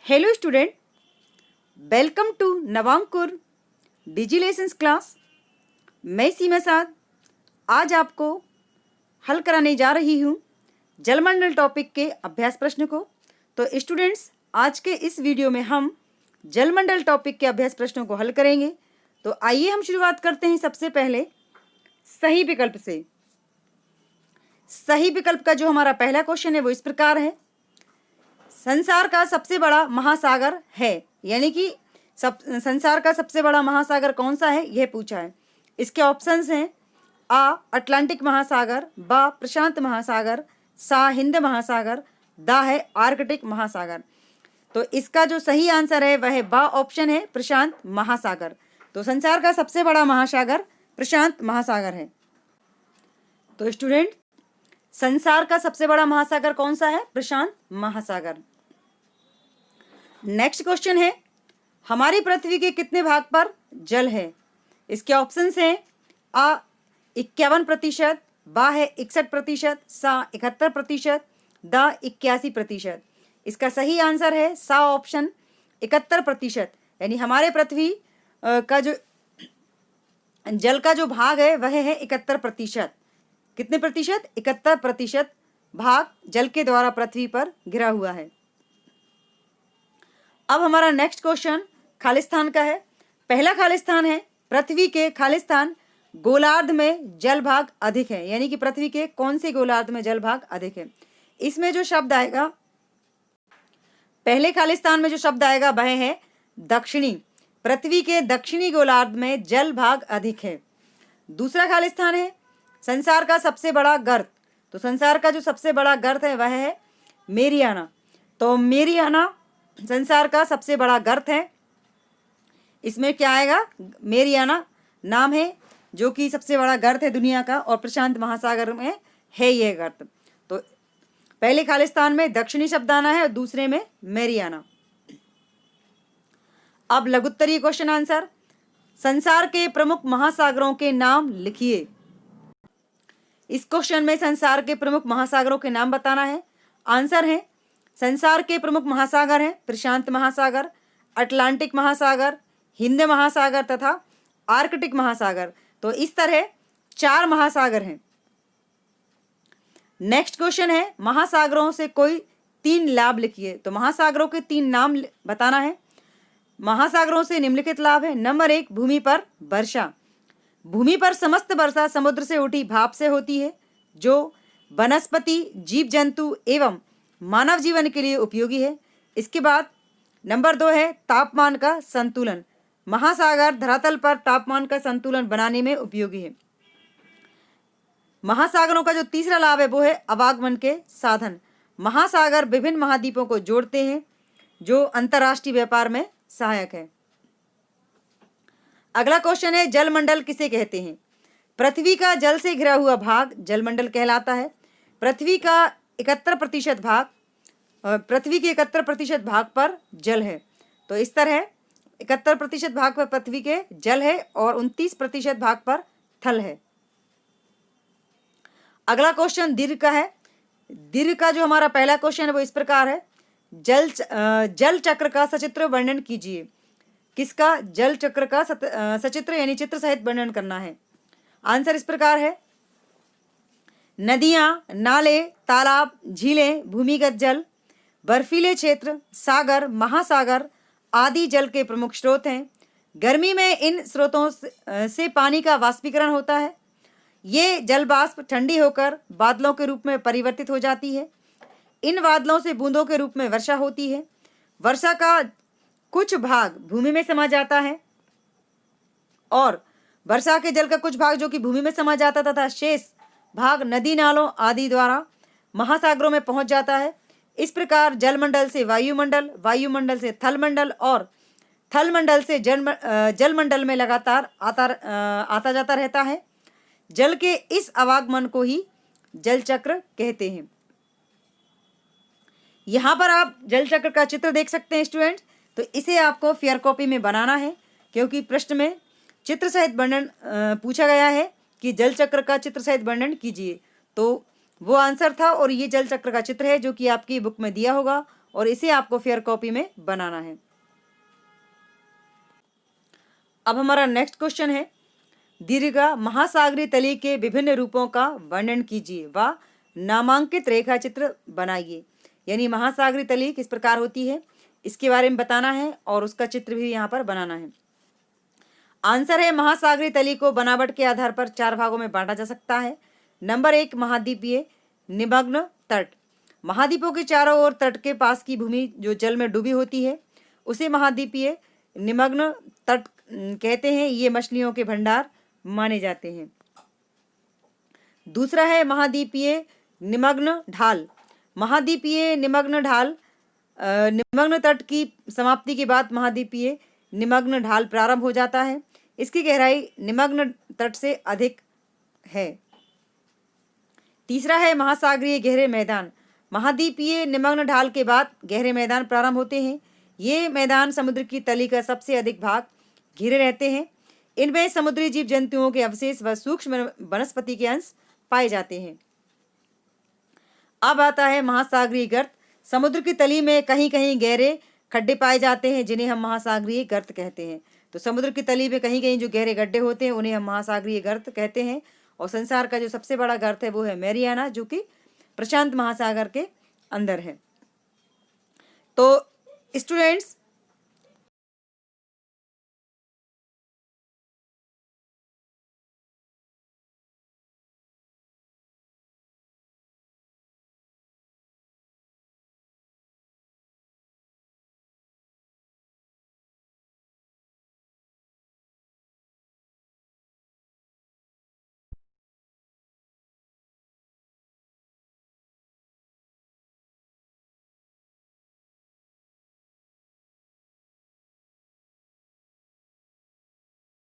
Hello student, welcome to Navankur digi lessons class. मैं सीमा साद आज आपको हल कराने जा रही हूँ जलमंडल टॉपिक के अभ्यास प्रश्न को। तो स्टूडेंट्स, आज के इस वीडियो में हम जलमंडल टॉपिक के अभ्यास प्रश्नों को हल करेंगे। तो आइए हम शुरुआत करते हैं सबसे पहले सही विकल्प से। सही विकल्प का जो हमारा पहला क्वेश्चन है वो इस प्रकार है, संसार का सबसे बड़ा महासागर है, यानी कि संसार का सबसे बड़ा महासागर कौन सा है यह पूछा है। इसके ऑप्शंस हैं आ अटलांटिक महासागर, बा प्रशांत महासागर, सा हिंद महासागर, दा है आर्कटिक महासागर। तो इसका जो सही आंसर है वह बा ऑप्शन है, प्रशांत महासागर। तो संसार का सबसे बड़ा महासागर प्रशांत महासागर है। तो स्टूडेंट, संसार का सबसे बड़ा महासागर कौन सा है? प्रशांत महासागर। नेक्स्ट क्वेश्चन है, हमारी पृथ्वी के कितने भाग पर जल है? इसके ऑप्शंस हैं आ 51%, बा है 61%, सा 71%, दा 81%। इसका सही आंसर है सा ऑप्शन 71%, यानी हमारे पृथ्वी का जो जल का जो भाग है वह है 71%। कितने प्रतिशत? 71% भाग जल के द्वारा पृथ्वी पर घिरा हुआ है। अब हमारा नेक्स्ट क्वेश्चन खालिस्तान का है। पहला खालिस्तान है, पृथ्वी के खालिस्तान गोलार्ध में जल भाग अधिक है, यानी कि पृथ्वी के कौन से गोलार्ध में जल भाग अधिक है? इसमें जो शब्द आएगा, पहले खालिस्तान में जो शब्द आएगा वह है दक्षिणी। पृथ्वी के दक्षिणी गोलार्ध में जल भाग अधिक है। दूसरा खालिस्तान है संसार का सबसे बड़ा गर्त। तो संसार का जो सबसे बड़ा गर्त है वह है मेरियाना। तो मेरियाना संसार का सबसे बड़ा गर्त है। इसमें क्या आएगा? मेरियाना नाम है जो कि सबसे बड़ा गर्त है दुनिया का, और प्रशांत महासागर में है यह गर्त। तो पहले खालिस्तान में दक्षिणी शब्द आना है और दूसरे में मेरियाना। अब लघुत्तरीय क्वेश्चन आंसर, संसार के प्रमुख महासागरों के नाम लिखिए। इस क्वेश्चन में संसार के प्रमुख महासागरों के नाम बताना है। आंसर है, संसार के प्रमुख महासागर हैं प्रशांत महासागर, अटलांटिक महासागर, हिंद महासागर तथा आर्कटिक महासागर। तो इस तरह 4 महासागर हैं। नेक्स्ट क्वेश्चन है, महासागरों से कोई 3 लाभ लिखिए। तो महासागरों के 3 नाम बताना है। महासागरों से निम्नलिखित लाभ है। नंबर 1, भूमि पर वर्षा। भूमि पर समस्त वर्षा समुद्र से उठी भाप से होती है, जो वनस्पति, जीव जंतु एवं मानव जीवन के लिए उपयोगी है। इसके बाद नंबर 2 है तापमान का संतुलन। महासागर धरातल पर तापमान का संतुलन बनाने में उपयोगी है। महासागरों का जो तीसरा लाभ है वो है आवागमन के साधन। महासागर विभिन्न महाद्वीपों को जोड़ते हैं, जो अंतर्राष्ट्रीय व्यापार में सहायक है। अगला क्वेश्चन है, जलमंडल किसे कहते हैं? पृथ्वी का जल से घिरा हुआ भाग जलमंडल कहलाता है। पृथ्वी का 71% भाग, पृथ्वी के 71% भाग पर जल है। तो इस तरह 71% भाग पर पृथ्वी के जल है और 29% भाग पर थल है। अगला क्वेश्चन दीर्घ का है। दीर्घ का जो हमारा पहला क्वेश्चन है वो इस प्रकार है, जल चक्र का सचित्र वर्णन कीजिए। किसका? जल चक्र का सचित्र यानी चित्र सहित वर्णन करना है। आंसर इस प्रकार है, नदियां, नाले, तालाब, झीलें, भूमिगत जल, बर्फीले क्षेत्र, सागर, महासागर आदि जल के प्रमुख स्रोत हैं। गर्मी में इन स्रोतों से पानी का वाष्पीकरण होता है। ये जल वाष्प ठंडी होकर बादलों के रूप में परिवर्तित हो जाती है। इन बादलों से बूंदों के रूप में वर्षा होती है। वर्षा का कुछ भाग भूमि में समा जाता है और वर्षा के जल का कुछ भाग जो कि भूमि में समा जाता तथा शेष भाग नदी नालों आदि द्वारा महासागरों में पहुंच जाता है। इस प्रकार जलमंडल से वायुमंडल, वायुमंडल से थलमंडल और थलमंडल से जलमंडल में लगातार आता जाता रहता है। जल के इस आवागमन को ही जल चक्र कहते हैं। यहाँ पर आप जल चक्र का चित्र देख सकते हैं स्टूडेंट। तो इसे आपको फेयर कॉपी में बनाना है, क्योंकि प्रश्न में चित्र सहित वर्णन पूछा गया है कि जल चक्र का चित्र सहित वर्णन कीजिए। तो वो आंसर था और ये जल चक्र का चित्र है जो कि आपकी बुक में दिया होगा और इसे आपको फेयर कॉपी में बनाना है। अब हमारा नेक्स्ट क्वेश्चन है, दीर्घा महासागरीय तली के विभिन्न रूपों का वर्णन कीजिए व नामांकित रेखा चित्र बनाइए। यानी महासागरीय तली किस प्रकार होती है इसके बारे में बताना है और उसका चित्र भी यहाँ पर बनाना है। आंसर है, महासागरीय तली को बनावट के आधार पर 4 भागों में बांटा जा सकता है। नंबर 1, महाद्वीपीय निमग्न तट। महाद्वीपों के चारों ओर तट के पास की भूमि जो जल में डूबी होती है उसे महाद्वीपीय निमग्न तट कहते हैं। ये मछलियों के भंडार माने जाते हैं। दूसरा है महाद्वीपीय निमग्न ढाल। महाद्वीपीय निमग्न ढाल निमग्न तट की समाप्ति के बाद महाद्वीपीय निमग्न ढाल प्रारंभ हो जाता है। इसकी गहराई निमग्न तट से अधिक है। तीसरा है महासागरीय गहरे मैदान। महाद्वीपीय निमग्न ढाल के बाद गहरे मैदान प्रारंभ होते हैं। ये मैदान समुद्र की तली का सबसे अधिक भाग घिरे रहते हैं। इनमें समुद्री जीव जंतुओं के अवशेष व सूक्ष्म वनस्पति के अंश पाए जाते हैं। अब आता है महासागरीय गर्त। समुद्र की तली में कहीं कहीं गहरे खड्डे पाए जाते हैं जिन्हें हम महासागरीय गर्त कहते हैं। तो समुद्र की तली में कहीं कहीं जो गहरे गड्ढे होते हैं उन्हें हम महासागरीय गर्त कहते हैं। और संसार का जो सबसे बड़ा गर्त है वो है मैरियाना, जो कि प्रशांत महासागर के अंदर है। तो स्टूडेंट्स,